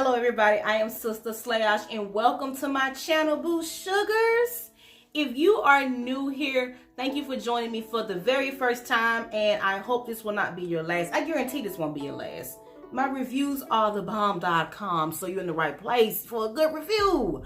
Hello everybody, I am Sister Slayosh and welcome to my channel, Boo Sugars. If you are new here, thank you for joining me for the very first time, and I hope this will not be your last. I guarantee this won't be your last. My reviews are thebomb.com, so you're in the right place for a good review.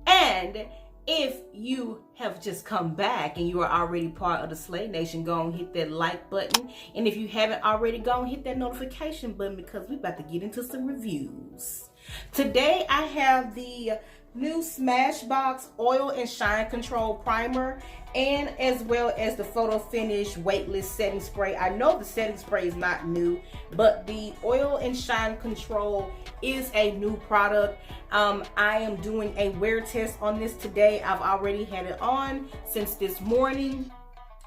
And if you have just come back and you are already part of the Slay Nation, go and hit that like button. And if you haven't already, go and hit that notification button because we're about to get into some reviews. Today I have the new Smashbox Oil and Shine Control Primer, and as well as the Photo Finish Weightless Setting Spray. I know the setting spray is not new, but the Oil and Shine Control is a new product. I am doing a wear test on this today. I've already had it on since this morning,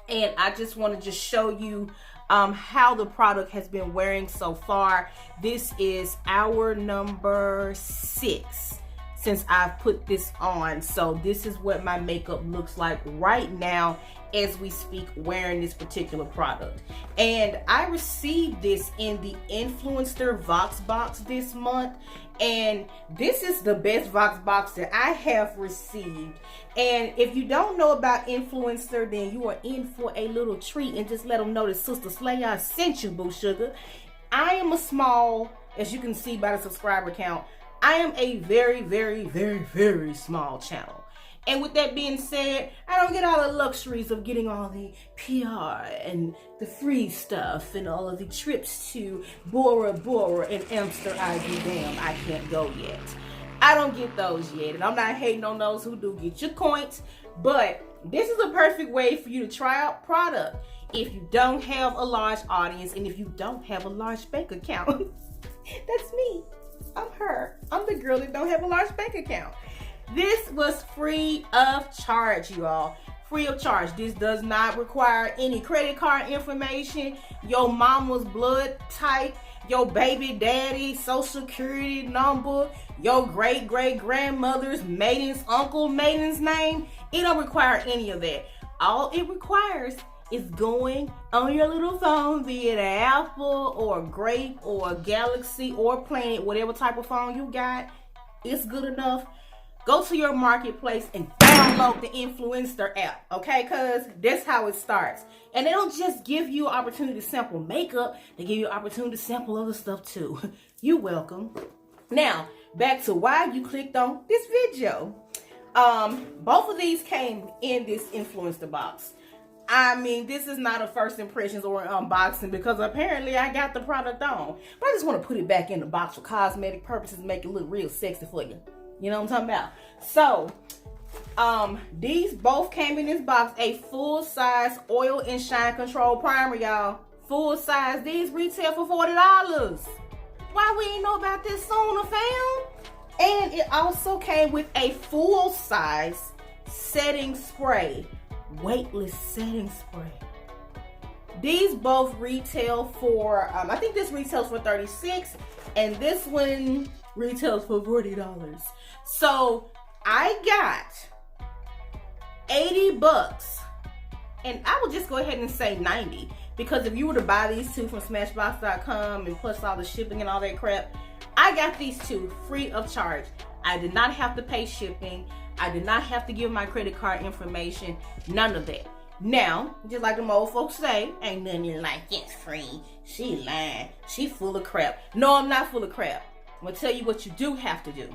and I just want to show you how the product has been wearing so far. This is hour number 6 since I've put this on. So this is what my makeup looks like right now as we speak, wearing this particular product. And I received this in the Influencer Vox box this month, and this is the best Vox box that I have received. And if you don't know about Influencer, then you are in for a little treat, and just let them know that Sister Slayosh sent you, Boo Sugar. I am a small, as you can see by the subscriber count, I am a very, very, very, very small channel. And with that being said, I don't get all the luxuries of getting all the PR and the free stuff and all of the trips to Bora Bora and Amsterdam. I can't go yet. I don't get those yet, and I'm not hating on those who do. Get your coins, but this is a perfect way for you to try out product if you don't have a large audience and if you don't have a large bank account. That's me. I'm her. I'm the girl that don't have a large bank account. This was free of charge, you all. Free of charge. This does not require any credit card information, your mama's blood type, your baby daddy social security number, your great grandmother's maiden's name. It don't require any of that. All it requires is going on your little phone, be it an Apple or a Grape or a Galaxy or Planet, whatever type of phone you got, it's good enough. Go to your marketplace and download the Influencer app, okay? Because that's how it starts. And they don't just give you an opportunity to sample makeup, they give you an opportunity to sample other stuff too. You're welcome. Now, back to why you clicked on this video. Both of these came in this Influencer box. I mean, this is not a first impressions or an unboxing because apparently I got the product on. But I just want to put it back in the box for cosmetic purposes, make it look real sexy for you. You know what I'm talking about? So, these both came in this box. A full-size Oil and Shine Control Primer, y'all. Full size. These retail for $40. Why we ain't know about this sooner, fam? And it also came with a full-size setting spray. Weightless setting spray. These both retail for I think this retails for $36 and this one retails for $40. So I got 80 bucks, and I will just go ahead and say 90, because if you were to buy these two from Smashbox.com and plus all the shipping and all that crap, I got these two free of charge. I did not have to pay shipping. I did not have to give my credit card information. None of that. Now, just like them old folks say, ain't nothing like it's free. She lying. She full of crap. No, I'm not full of crap. I'm going to tell you what you do have to do.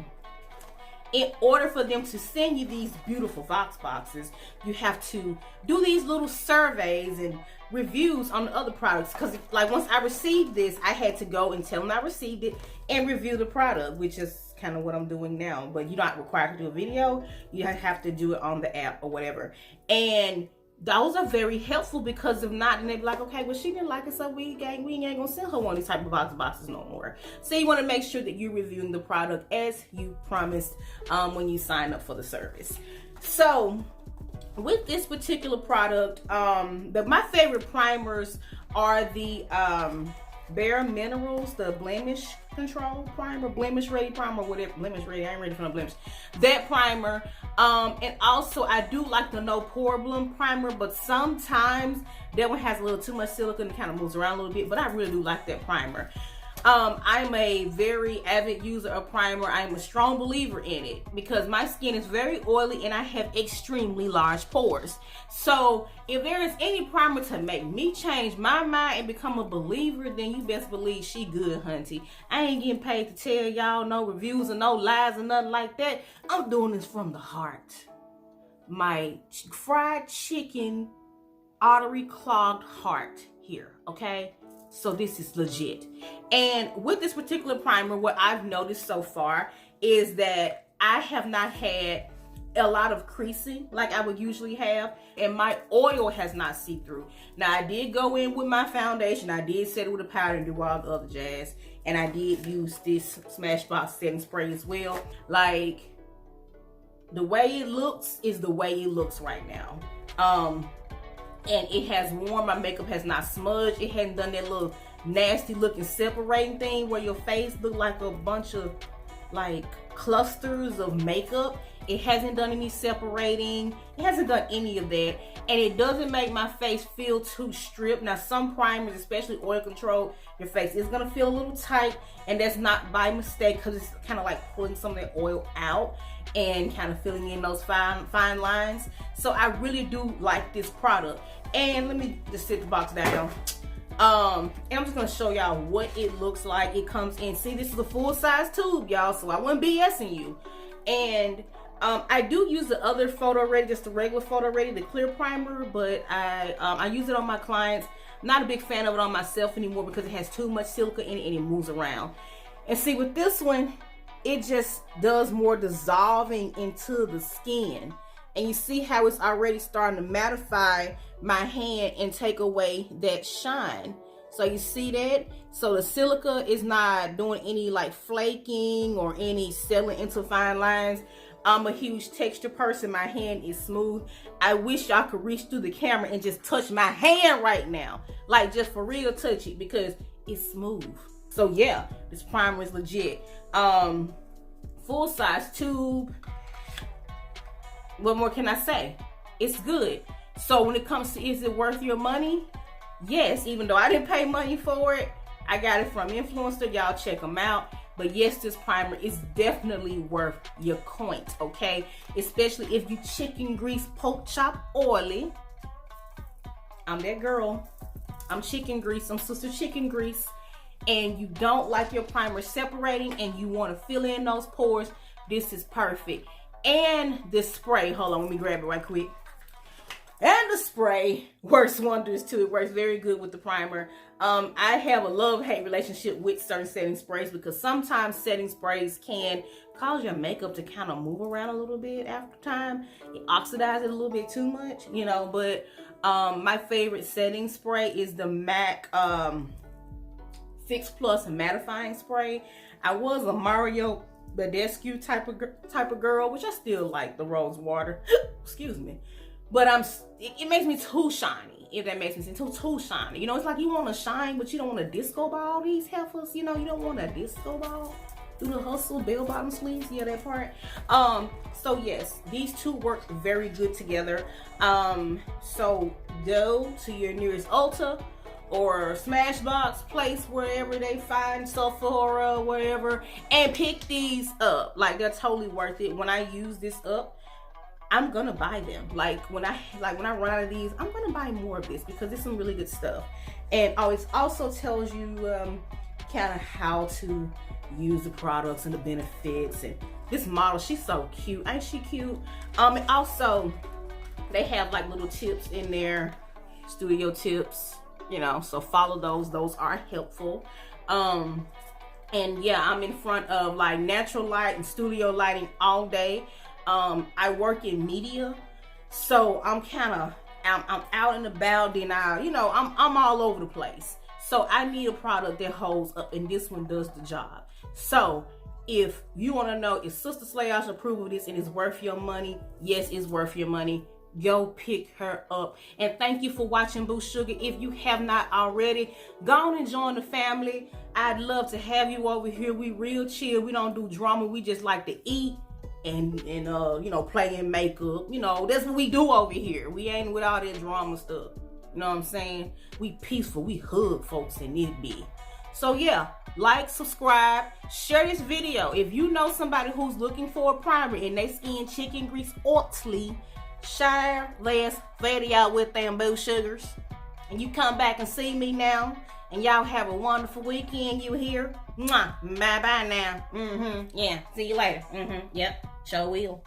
In order for them to send you these beautiful Vox boxes, you have to do these little surveys and reviews on the other products. Because like once I received this, I had to go and tell them I received it and review the product, which is kind of what I'm doing now. But you're not required to do a video. You have to do it on the app or whatever. And those are very helpful, because if not, then they be like, okay, well, she didn't like it, so we ain't gonna send her one of these type of boxes no more. So you want to make sure that you're reviewing the product as you promised when you sign up for the service. So with this particular product, my favorite primers are the Bare Minerals, the blemish control primer, blemish ready primer, whatever. Blemish ready, I ain't ready for no blemish. That primer, and also I do like the no problem primer, but sometimes that one has a little too much silicone and kind of moves around a little bit, but I really do like that primer. I'm a very avid user of primer. I'm a strong believer in it because my skin is very oily and I have extremely large pores. So if there is any primer to make me change my mind and become a believer, then you best believe she good, hunty. I ain't getting paid to tell y'all no reviews or no lies or nothing like that. I'm doing this from the heart. My fried chicken artery clogged heart here, okay? So this is legit. And with this particular primer, what I've noticed so far is that I have not had a lot of creasing like I would usually have, and my oil has not seeped through. Now I did go in with my foundation, I did set it with a powder and do all the other jazz, and I did use this Smashbox setting spray as well. Like, the way it looks is the way it looks right now. And it has worn, my makeup has not smudged. It hadn't done that little nasty looking separating thing where your face look like a bunch of like clusters of makeup. It hasn't done any separating. It hasn't done any of that. And it doesn't make my face feel too stripped. Now some primers, especially oil control, your face is gonna feel a little tight, and that's not by mistake because it's kind of like pulling some of that oil out and kind of filling in those fine lines. So I really do like this product. And let me just sit the box down. And I'm just gonna show y'all what it looks like. It comes in, see, this is a full size tube, y'all, so I wasn't BSing you. And I do use the other Photo Ready, just the regular Photo Ready, the clear primer, but I use it on my clients. I'm not a big fan of it on myself anymore because it has too much silica in it and it moves around. And see, with this one, it just does more dissolving into the skin. And you see how it's already starting to mattify my hand and take away that shine. So you see that? So the silica is not doing any like flaking or any settling into fine lines. I'm a huge texture person. My hand is smooth. I wish y'all could reach through the camera and just touch my hand right now. Like, just for real, touch it, because it's smooth. So yeah, this primer is legit. Full size tube. What more can I say? It's good. So when it comes to, is it worth your money? Yes, even though I didn't pay money for it, I got it from influencer. Y'all check them out. But yes, this primer is definitely worth your coins, okay? Especially if you chicken grease, pork chop oily. I'm that girl. I'm chicken grease. I'm Sister Chicken Grease. And you don't like your primer separating and you want to fill in those pores, this is perfect. And the spray, hold on, let me grab it right quick. And the spray works wonders too. It works very good with the primer. I have a love-hate relationship with certain setting sprays because sometimes setting sprays can cause your makeup to kind of move around a little bit after time. It oxidizes it a little bit too much, you know, but my favorite setting spray is the MAC Fix Plus Mattifying Spray. I was a Mario Badescu type of girl, which I still like the rose water. Excuse me. But it makes me too shiny, if that makes sense. Too shiny. You know, it's like you want to shine, but you don't want a disco ball. These heifers, you know, you don't want a disco ball. Do the hustle, bell bottom sleeves, yeah, that part. So yes, these two work very good together. So go to your nearest Ulta or Smashbox place, wherever they find Sephora, wherever, and pick these up. Like, they're totally worth it. When I use this up, I'm gonna buy them. Like when I run out of these, I'm gonna buy more of this because it's some really good stuff. And it also tells you kind of how to use the products and the benefits. And this model, she's so cute. Ain't she cute? And also they have like little tips in there, studio tips, you know, so follow those. Those are helpful. And yeah, I'm in front of like natural light and studio lighting all day. I work in media, so I'm out and about, and I'm all over the place. So I need a product that holds up, and this one does the job. So if you want to know if Sister Slayosh approve of this and it's worth your money, yes, it's worth your money. Go pick her up. And thank you for watching Boo Sugar. If you have not already, go on and join the family. I'd love to have you over here. We real chill. We don't do drama. We just like to eat and you know, play in makeup. You know, that's what we do over here. We ain't with all that drama stuff. You know what I'm saying? We peaceful. We hug folks in this bit. So yeah, like, subscribe, share this video. If you know somebody who's looking for a primer and they skin chicken grease oily, share this video with them, boo sugars. And you come back and see me now. And y'all have a wonderful weekend. You here? Mwah. Bye-bye now. Yeah. See you later. Yep. Sure will.